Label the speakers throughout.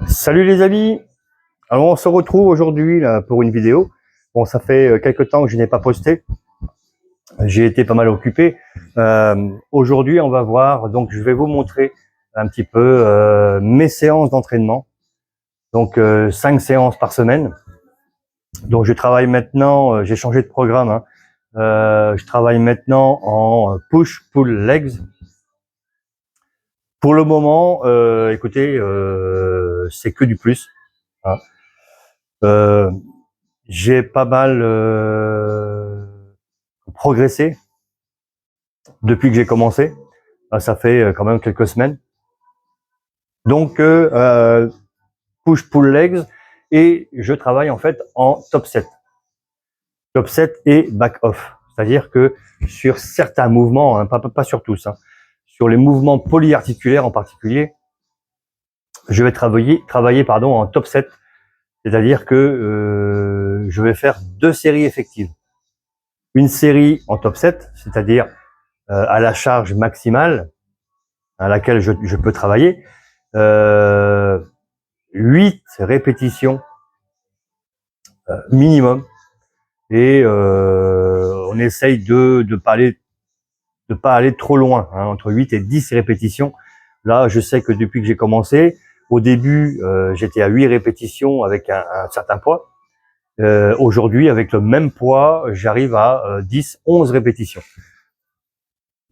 Speaker 1: Salut les amis, alors on se retrouve aujourd'hui là, pour une vidéo. Bon, ça fait quelques temps que je n'ai pas posté, j'ai été pas mal occupé. Aujourd'hui on va voir, donc je vais vous montrer un petit peu mes séances d'entraînement. Donc 5 séances par semaine. Donc je travaille maintenant, j'ai changé de programme, hein. Je travaille maintenant en push-pull legs. Pour le moment, écoutez, c'est que du plus, hein. Euh, J'ai pas mal progressé depuis que j'ai commencé. Ça fait quand même quelques semaines. Donc, push-pull legs et je travaille en fait en top set. Top set et back-off. C'est-à-dire que sur certains mouvements, hein, pas sur tous, hein, sur les mouvements polyarticulaires en particulier, je vais travailler en top set. C'est-à-dire que je vais faire 2 séries effectives. Une série en top set, c'est-à-dire à la charge maximale à laquelle je peux travailler, 8 répétitions minimum, et on essaye de pas aller trop loin, hein, entre 8 et 10 répétitions. Là, je sais que depuis que j'ai commencé, au début, j'étais à 8 répétitions avec un certain poids. Aujourd'hui, avec le même poids, j'arrive à 10, 11 répétitions.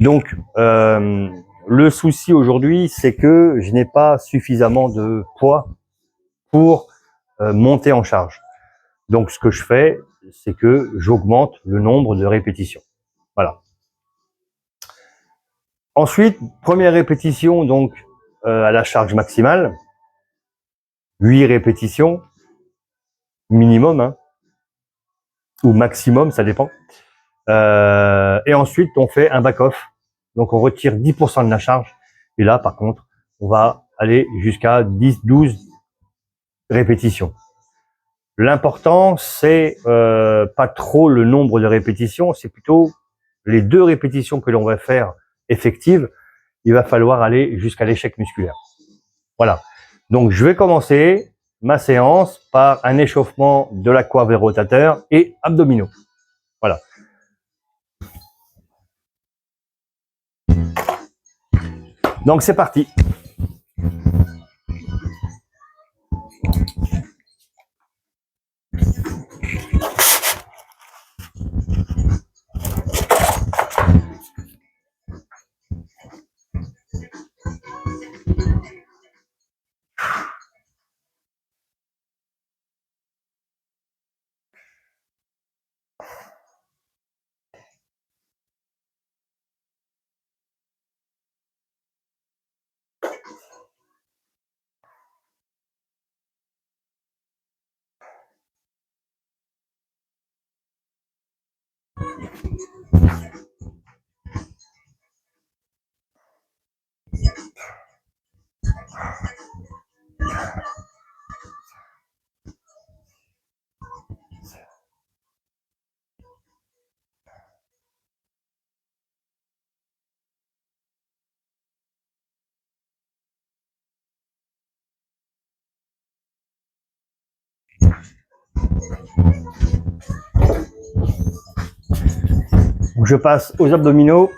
Speaker 1: Donc, le souci aujourd'hui, c'est que je n'ai pas suffisamment de poids pour monter en charge. Donc, ce que je fais, c'est que j'augmente le nombre de répétitions. Voilà. Ensuite, première répétition, donc à la charge maximale, 8 répétitions minimum, hein, ou maximum, ça dépend. Et ensuite, on fait un back-off. Donc, on retire 10% de la charge. Et là, par contre, on va aller jusqu'à 10, 12 répétitions. L'important, c'est pas trop le nombre de répétitions, c'est plutôt les 2 répétitions que l'on va faire effectives. Il va falloir aller jusqu'à l'échec musculaire. Voilà. Donc, je vais commencer ma séance par un échauffement de la coiffe rotateur et abdominaux. Voilà. Donc, c'est parti. Donc, je passe aux abdominaux.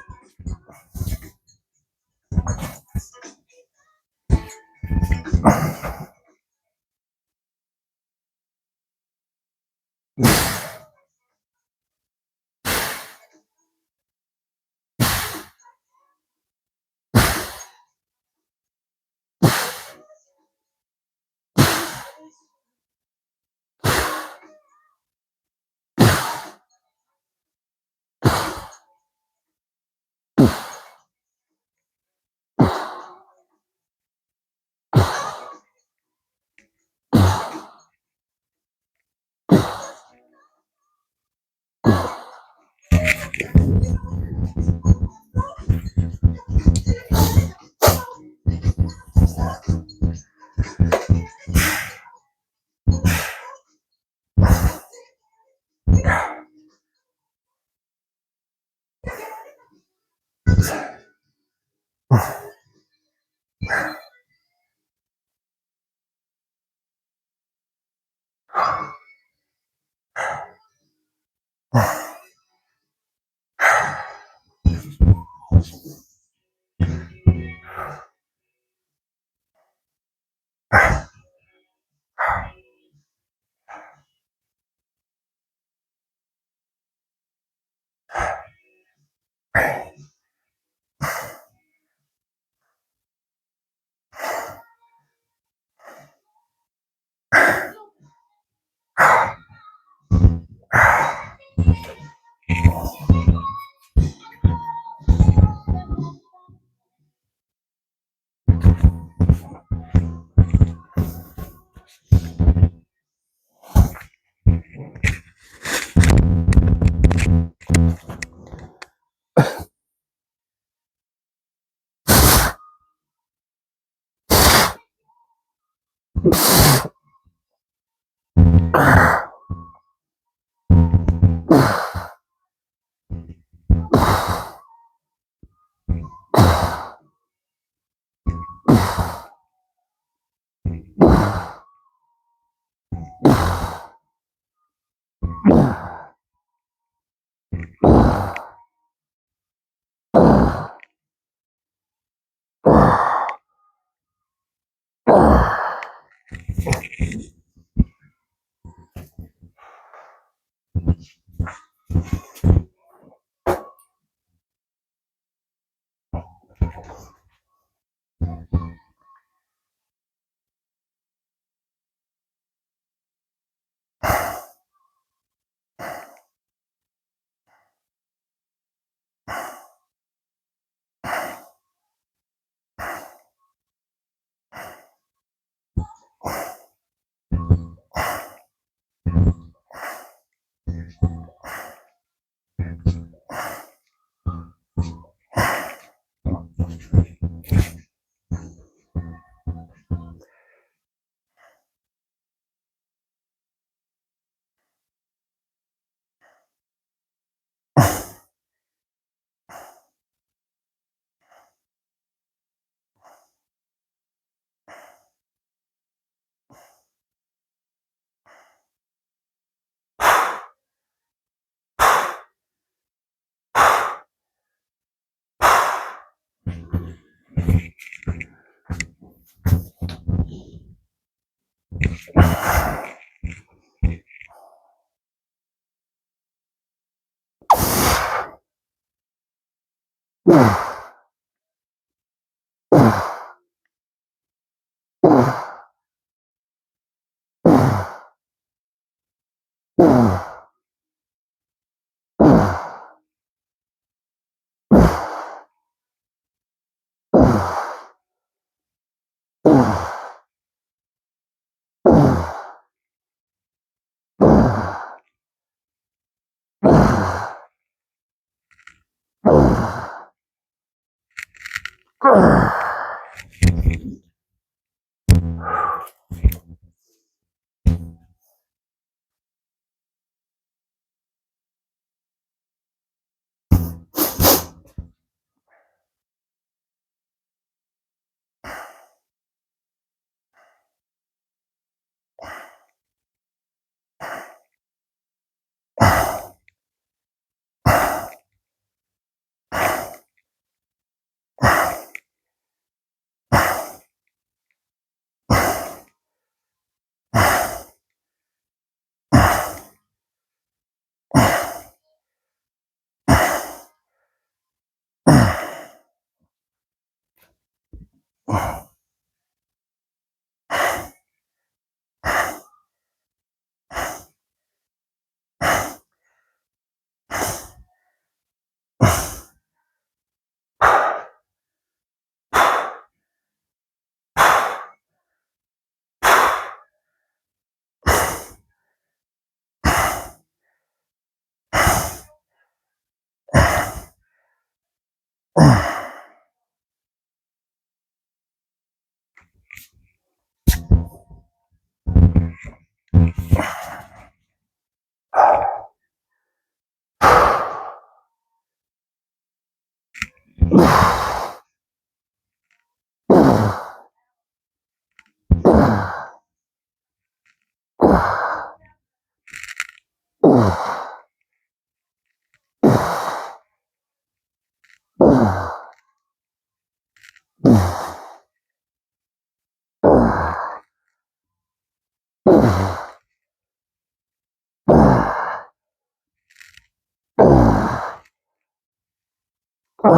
Speaker 1: Bon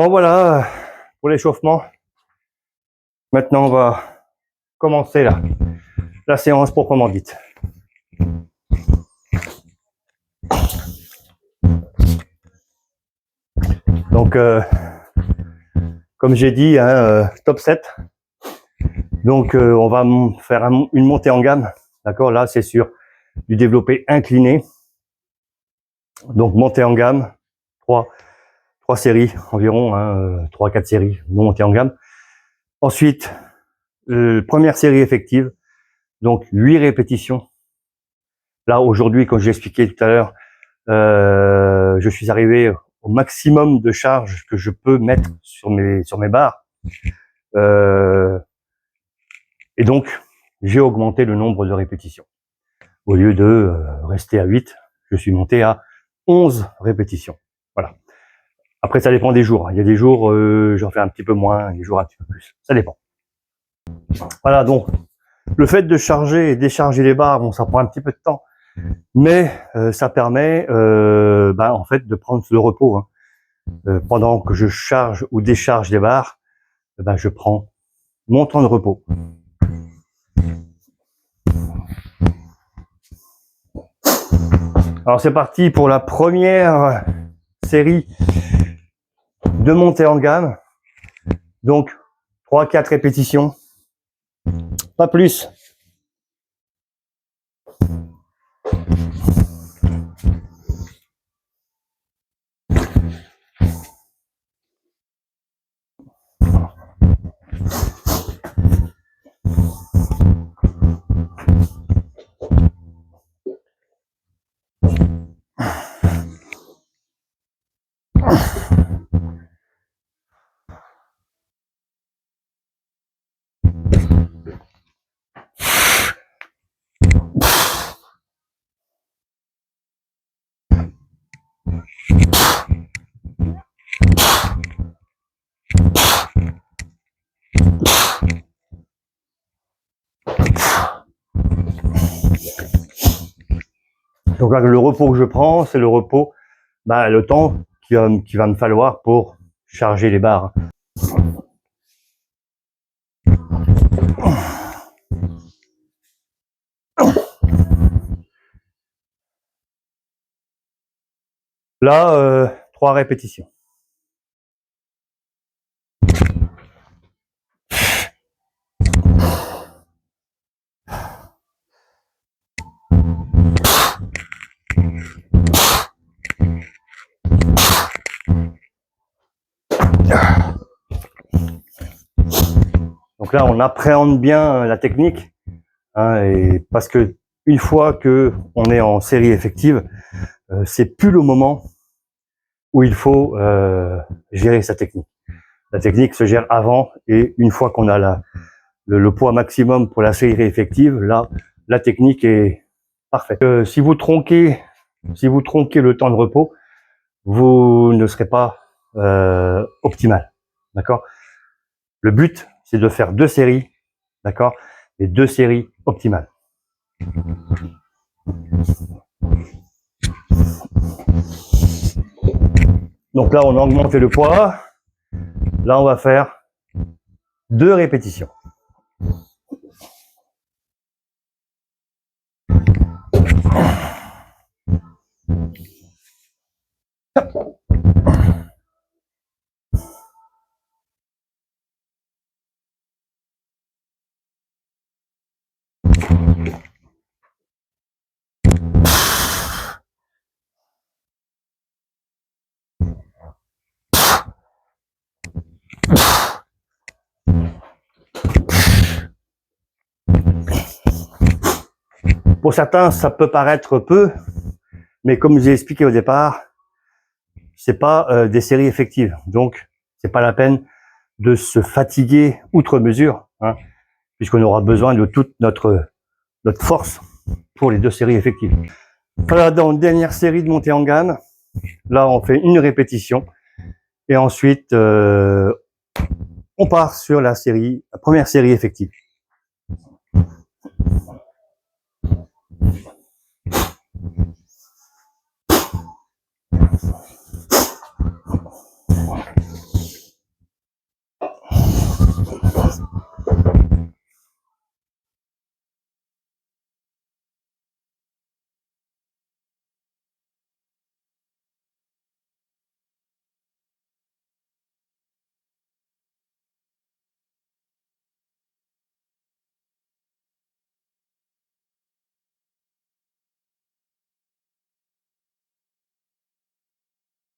Speaker 1: voilà pour l'échauffement. Maintenant on va commencer la séance proprement dite. Donc comme j'ai dit, top 7. Donc on va faire une montée en gamme. D'accord, là c'est sur du développé incliné. Donc montée en gamme, 3 séries environ, 3-4 séries de montée en gamme. Ensuite, première série effective, donc 8 répétitions. Là aujourd'hui, comme j'ai expliqué tout à l'heure, je suis arrivé au maximum de charge que je peux mettre sur mes barres. Et donc, j'ai augmenté le nombre de répétitions. Au lieu de rester à 8, je suis monté à 11 répétitions. Voilà. Après, ça dépend des jours. Il y a des jours, j'en fais un petit peu moins, des jours un petit peu plus. Ça dépend. Voilà, donc, le fait de charger et décharger les barres, bon, ça prend un petit peu de temps. Mais ça permet, en fait, de prendre le repos. Hein. Pendant que je charge ou décharge les barres, je prends mon temps de repos. Alors c'est parti pour la première série de montée en gamme. Donc 3-4 répétitions, pas plus. Donc là, le repos que je prends, c'est le repos, le temps qu'il va me falloir pour charger les barres. Là, 3 répétitions. Donc là, on appréhende bien la technique, et parce que une fois que on est en série effective, c'est plus le moment où il faut gérer sa technique. La technique se gère avant, et une fois qu'on a le poids maximum pour la série effective, là, la technique est parfaite. Si vous tronquez le temps de repos, vous ne serez pas optimal, d'accord? Le but, c'est de faire 2 séries, d'accord? Et 2 séries optimales. Donc là, on a augmenté le poids. Là, on va faire 2 répétitions. Pour certains, ça peut paraître peu, mais comme je vous ai expliqué au départ, c'est pas des séries effectives. Donc, c'est pas la peine de se fatiguer outre mesure, puisqu'on aura besoin de toute notre force pour les 2 séries effectives. Voilà, dans une dernière série de montée en gamme, là, on fait une répétition. Et ensuite, on part sur la première série effective.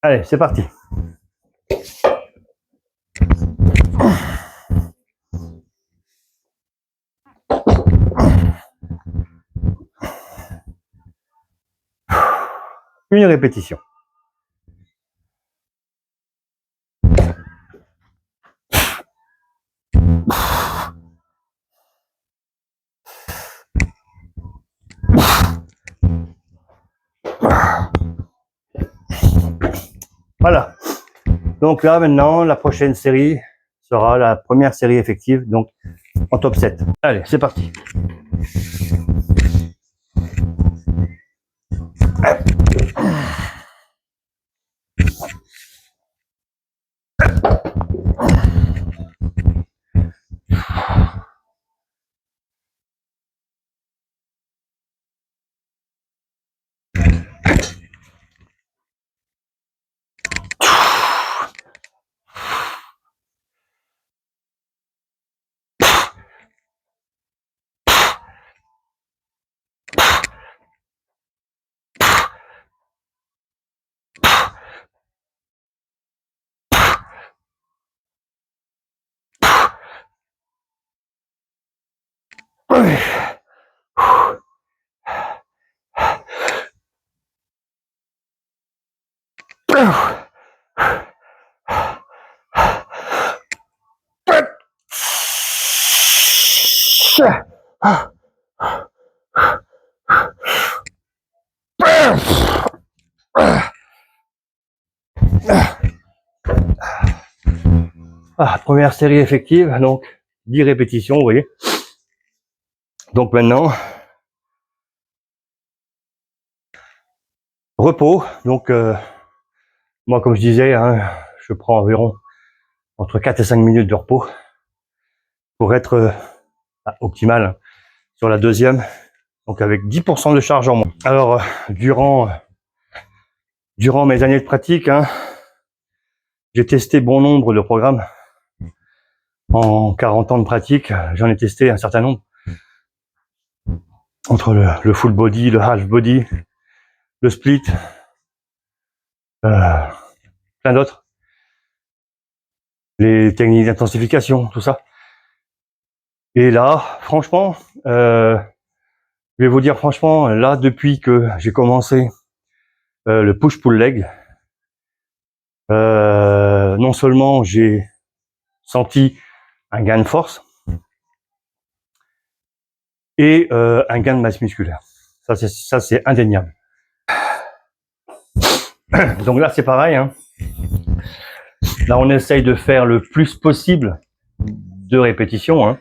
Speaker 1: Allez, c'est parti. Une répétition. Voilà. Donc là, maintenant, la prochaine série sera la première série effective, donc en top 7. Allez, c'est parti. Première série effective, donc 10 répétitions, vous voyez. Donc maintenant, repos. Donc, moi, comme je disais, hein, je prends environ entre 4 et 5 minutes de repos pour être optimal sur la deuxième, donc avec 10% de charge en moins. Alors, durant mes années de pratique, hein, j'ai testé bon nombre de programmes. En 40 ans de pratique, j'en ai testé un certain nombre. Entre le full body, le half body, le split, plein d'autres. Les techniques d'intensification, tout ça. Et là, franchement, je vais vous dire franchement, là, depuis que j'ai commencé le push-pull leg, non seulement j'ai senti un gain de force et un gain de masse musculaire. Ça c'est indéniable. Donc là, c'est pareil. Hein. Là, on essaye de faire le plus possible de répétitions. Hein.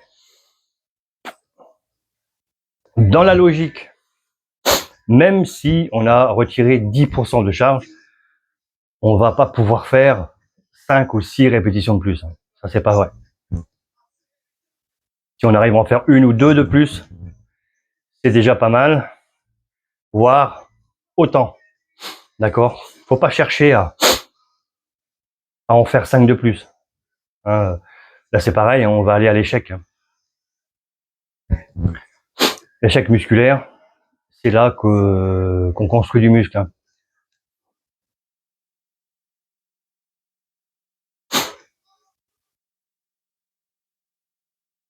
Speaker 1: Dans la logique, même si on a retiré 10% de charge, on va pas pouvoir faire 5 ou 6 répétitions de plus. Ça, c'est pas vrai. Si on arrive à en faire une ou deux de plus, c'est déjà pas mal, voire autant. D'accord? Faut pas chercher à en faire 5 de plus. Là, c'est pareil, on va aller à l'échec. L'échec musculaire, c'est là qu'on construit du muscle. Hein.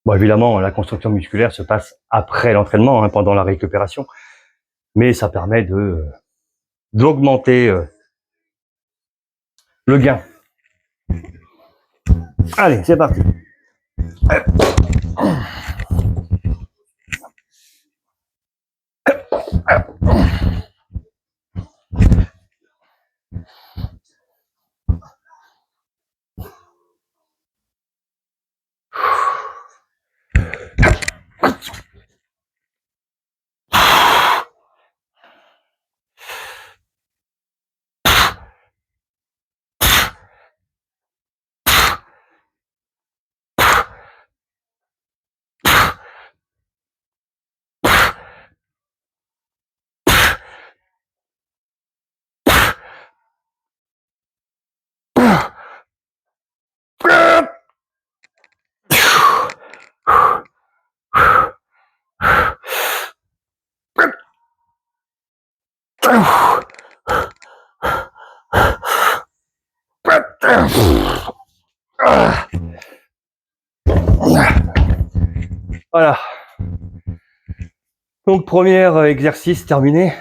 Speaker 1: Bon, évidemment, la construction musculaire se passe après l'entraînement, hein, pendant la récupération, mais ça permet d'augmenter le gain. Allez, c'est parti. Voilà. Donc, premier exercice terminé.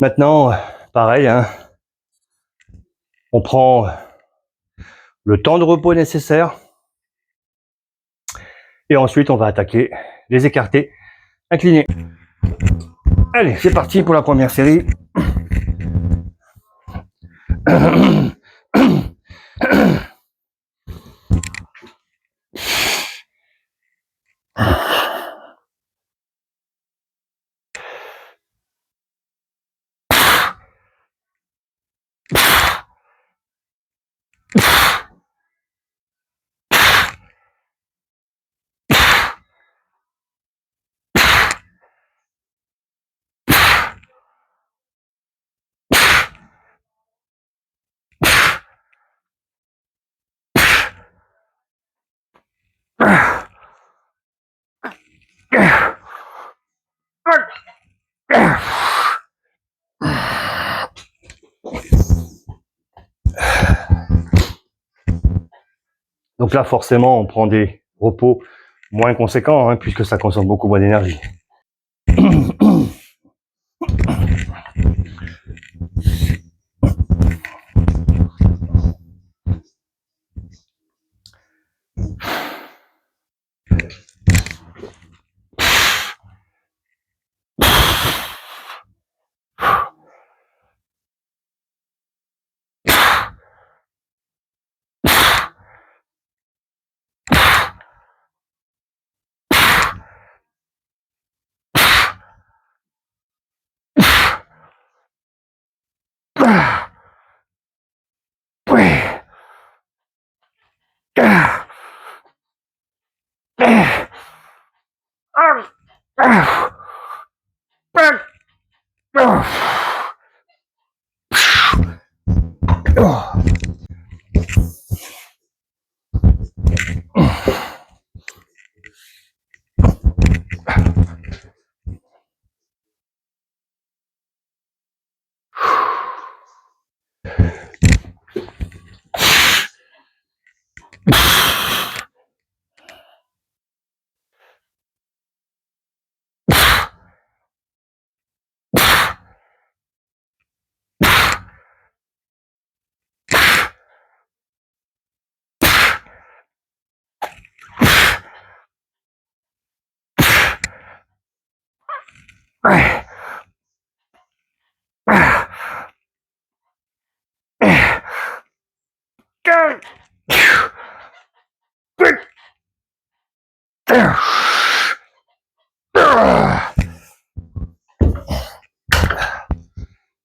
Speaker 1: Maintenant, pareil, hein, on prend le temps de repos nécessaire. Et ensuite, on va attaquer les écartés inclinés. Allez, c'est parti pour la première série. Donc là, forcément, on prend des repos moins conséquents, hein, puisque ça consomme beaucoup moins d'énergie.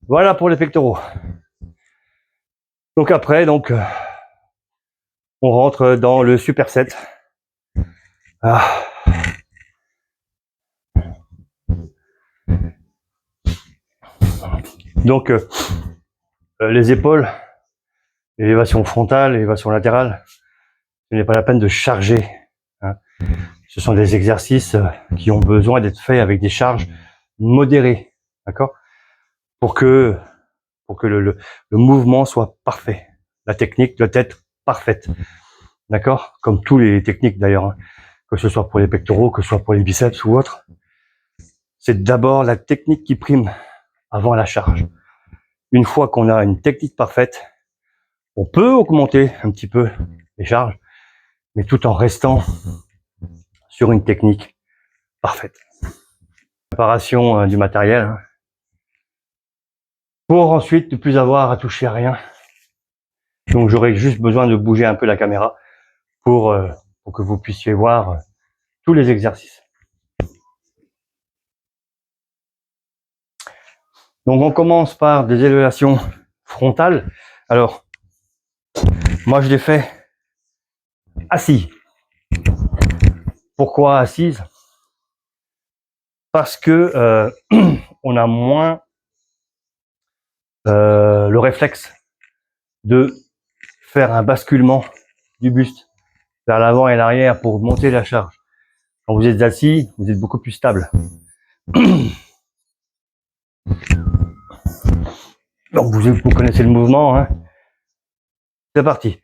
Speaker 1: Voilà pour les pectoraux. Donc après, on rentre dans le superset. Ah. Donc les épaules, l'élévation frontale, l'élévation latérale, ce n'est pas la peine de charger, hein. Ce sont des exercices qui ont besoin d'être faits avec des charges modérées, d'accord, pour que le mouvement soit parfait. La technique doit être parfaite, d'accord, comme tous les techniques d'ailleurs, hein, que ce soit pour les pectoraux, que ce soit pour les biceps ou autres. C'est d'abord la technique qui prime avant la charge. Une fois qu'on a une technique parfaite, on peut augmenter un petit peu les charges, mais tout en restant sur une technique parfaite. Préparation du matériel, hein, pour ensuite ne plus avoir à toucher à rien. Donc j'aurai juste besoin de bouger un peu la caméra pour que vous puissiez voir tous les exercices. Donc on commence par des élévations frontales. Alors, moi je les fais assis. Pourquoi assise? Parce que on a moins le réflexe de faire un basculement du buste vers l'avant et l'arrière pour monter la charge. Quand vous êtes assis, vous êtes beaucoup plus stable. Donc vous connaissez le mouvement, hein. C'est parti.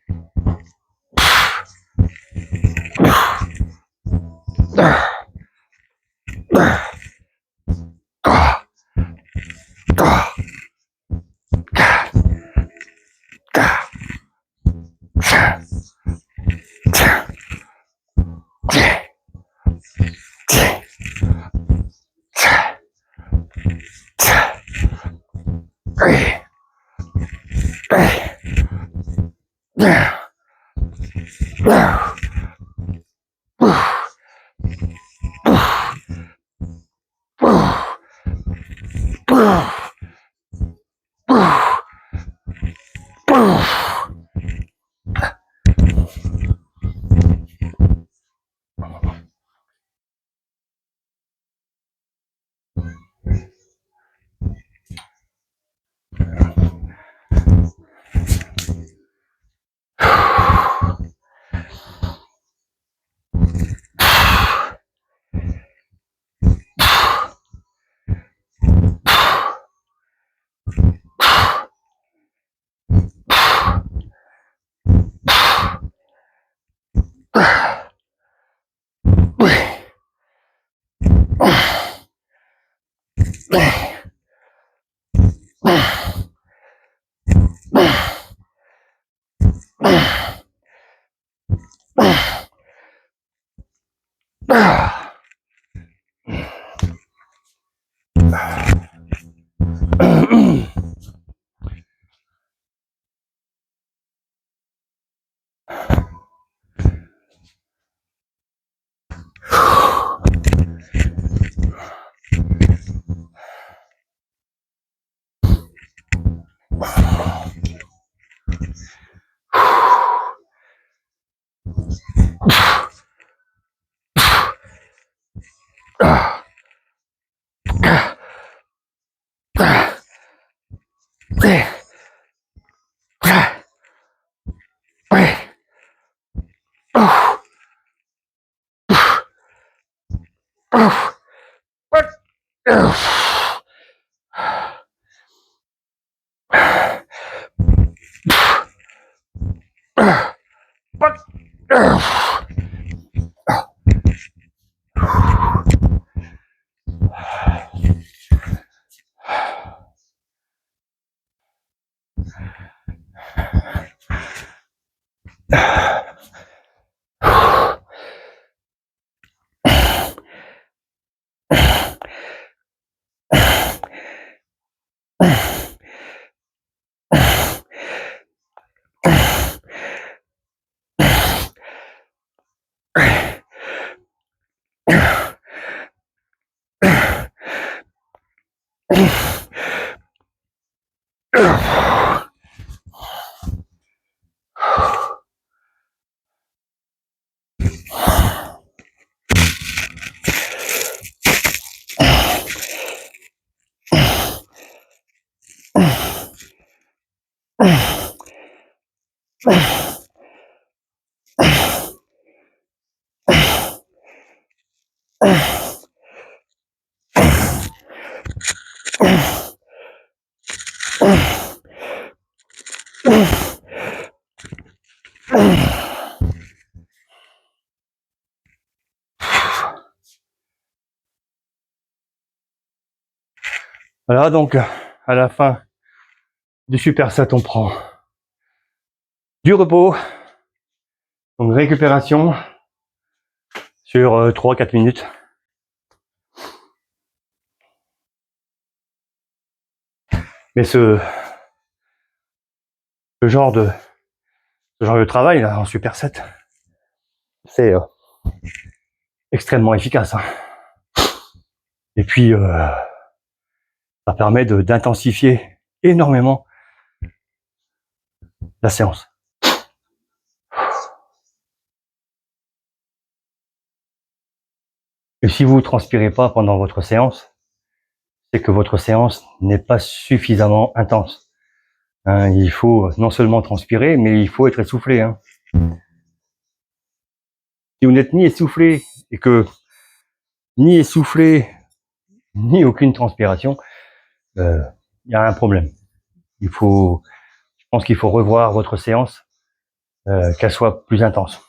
Speaker 1: Voilà, donc à la fin du superset, on prend du repos, donc récupération sur 3-4 minutes. Mais ce genre de travail là en superset, c'est extrêmement efficace, hein. Et puis ça permet d'intensifier énormément la séance. Et si vous ne transpirez pas pendant votre séance, c'est que votre séance n'est pas suffisamment intense. Hein, il faut non seulement transpirer, mais il faut être essoufflé, hein. Si vous n'êtes ni essoufflé et que ni essoufflé ni aucune transpiration, il y a un problème. je pense qu'il faut revoir votre séance, qu'elle soit plus intense.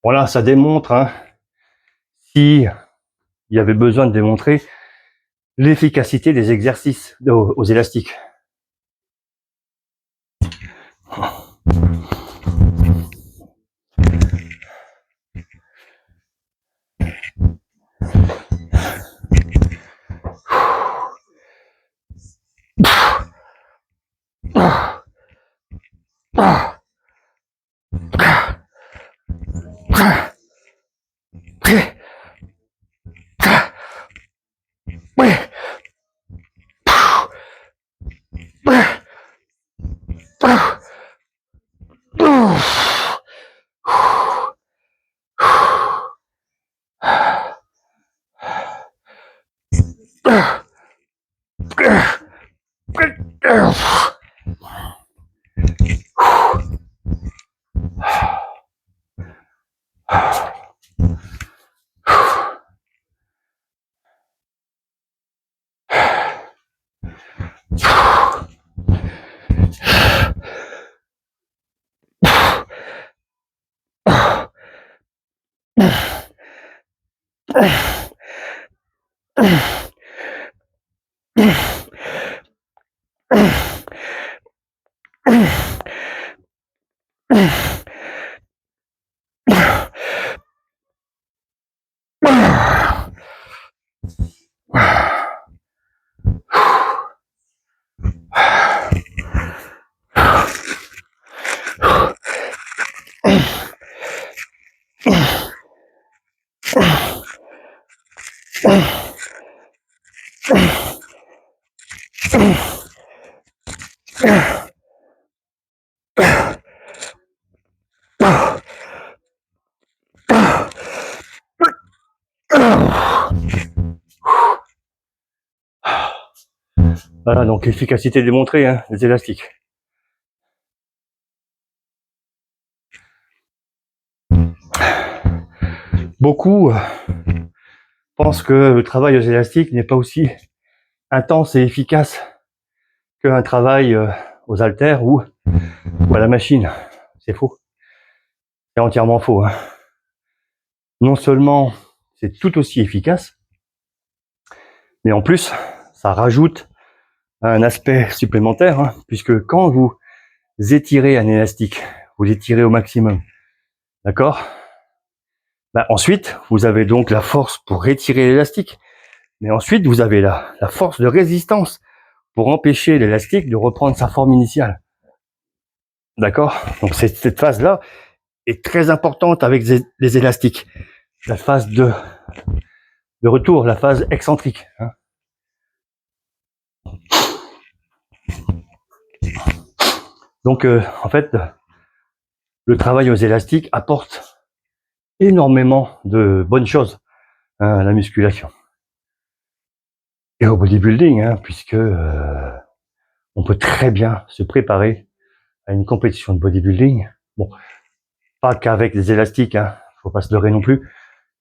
Speaker 1: Voilà, ça démontre, hein, si il y avait besoin de démontrer l'efficacité des exercices aux élastiques. Voilà, donc efficacité démontrée, hein, des élastiques. Beaucoup pensent que le travail aux élastiques n'est pas aussi intense et efficace qu'un travail aux haltères ou à la machine. C'est faux. C'est entièrement faux, hein. Non seulement c'est tout aussi efficace, mais en plus, ça rajoute un aspect supplémentaire, hein, puisque quand vous étirez un élastique, vous l'étirez au maximum, d'accord? Ensuite, vous avez donc la force pour étirer l'élastique, mais ensuite, vous avez la force de résistance pour empêcher l'élastique de reprendre sa forme initiale. D'accord? Donc cette phase-là est très importante avec les élastiques. La phase de de retour, la phase excentrique. Hein. Donc, en fait, le travail aux élastiques apporte énormément de bonnes choses à la musculation. Et au bodybuilding, hein, puisque on peut très bien se préparer à une compétition de bodybuilding. Bon, pas qu'avec des élastiques, hein, faut pas se leurrer non plus,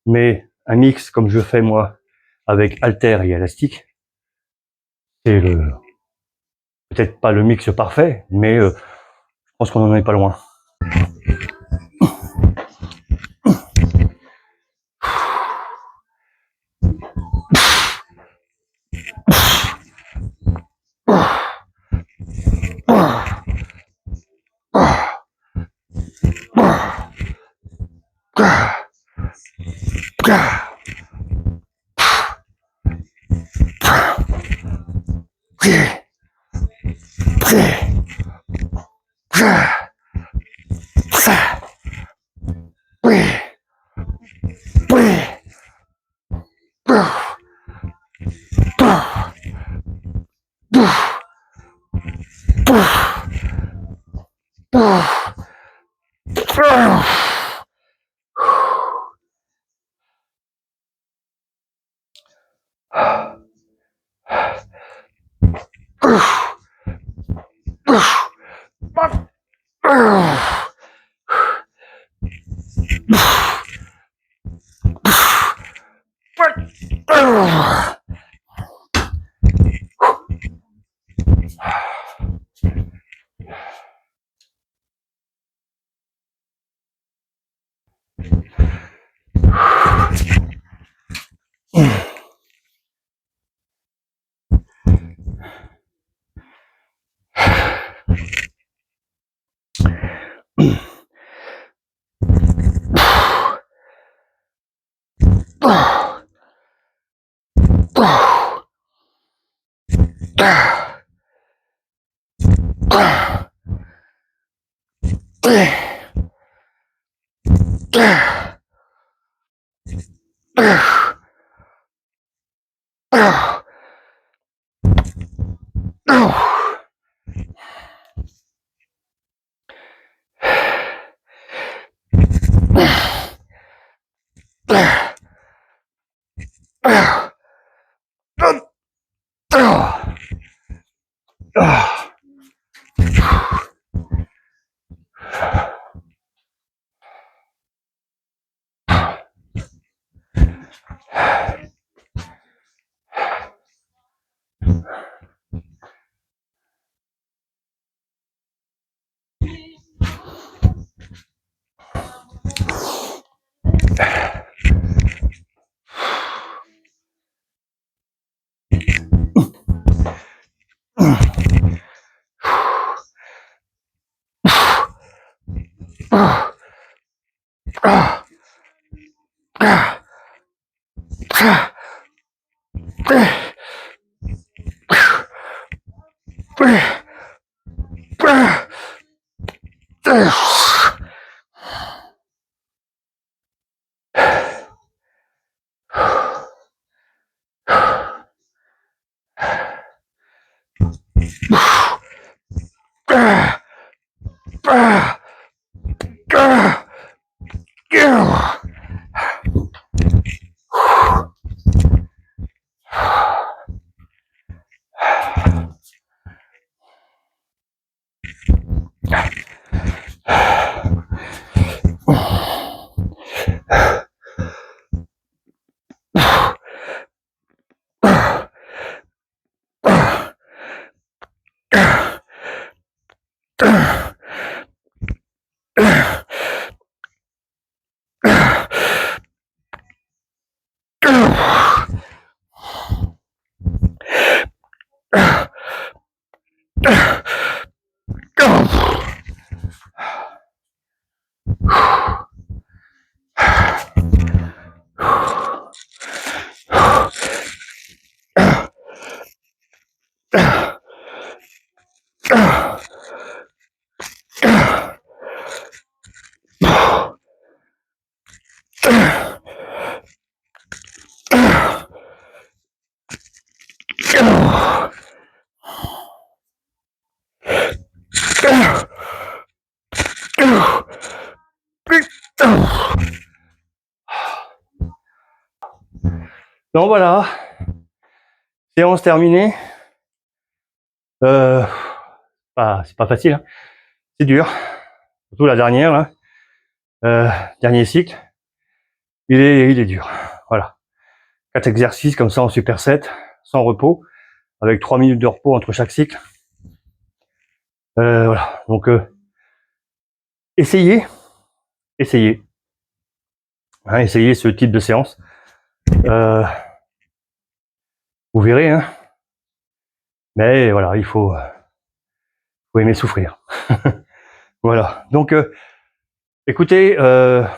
Speaker 1: mais un mix comme je fais moi avec haltère et élastique, c'est le peut-être pas le mix parfait, mais je pense qu'on en est pas loin. Putain. Donc voilà, séance terminée. C'est pas facile, hein. C'est dur, surtout la dernière, là. Dernier cycle, il est dur. Voilà, 4 exercices comme ça en superset, sans repos, avec 3 minutes de repos entre chaque cycle. Voilà, donc essayez, hein, essayez ce type de séance. Vous verrez, hein. Mais voilà, il faut aimer souffrir. Voilà, donc écoutez,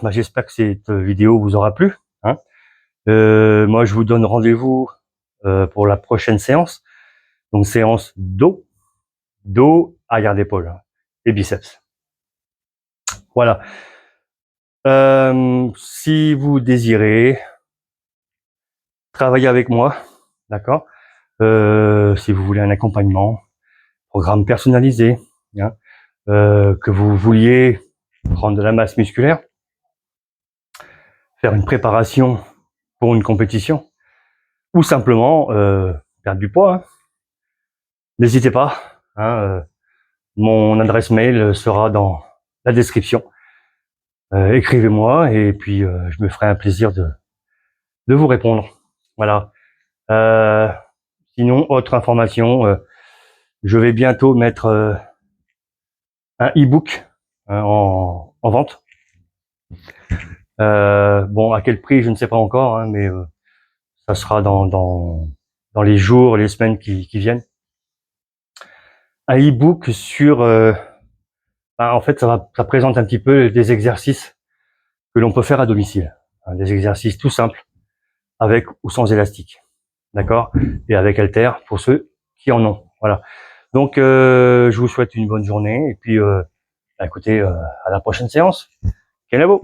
Speaker 1: j'espère que cette vidéo vous aura plu, hein. Moi, je vous donne rendez-vous pour la prochaine séance. Donc, séance dos, arrière d'épaule et biceps. Voilà. Si vous désirez travailler avec moi, d'accord, si vous voulez un accompagnement, programme personnalisé, hein, que vous vouliez prendre de la masse musculaire, faire une préparation pour une compétition, ou simplement perdre du poids, hein, n'hésitez pas, hein, mon adresse mail sera dans la description. Écrivez-moi et puis je me ferai un plaisir de vous répondre. Voilà. Sinon, autre information, je vais bientôt mettre un e-book, hein, en vente. Bon, à quel prix, je ne sais pas encore, hein, mais ça sera dans les jours, les semaines qui viennent. Un e-book sur... en fait, ça présente un petit peu des exercices que l'on peut faire à domicile. Hein, des exercices tout simples, avec ou sans élastique. D'accord? Et avec halter pour ceux qui en ont. Voilà. Donc, je vous souhaite une bonne journée et puis, écoutez, à la prochaine séance. Kenavo!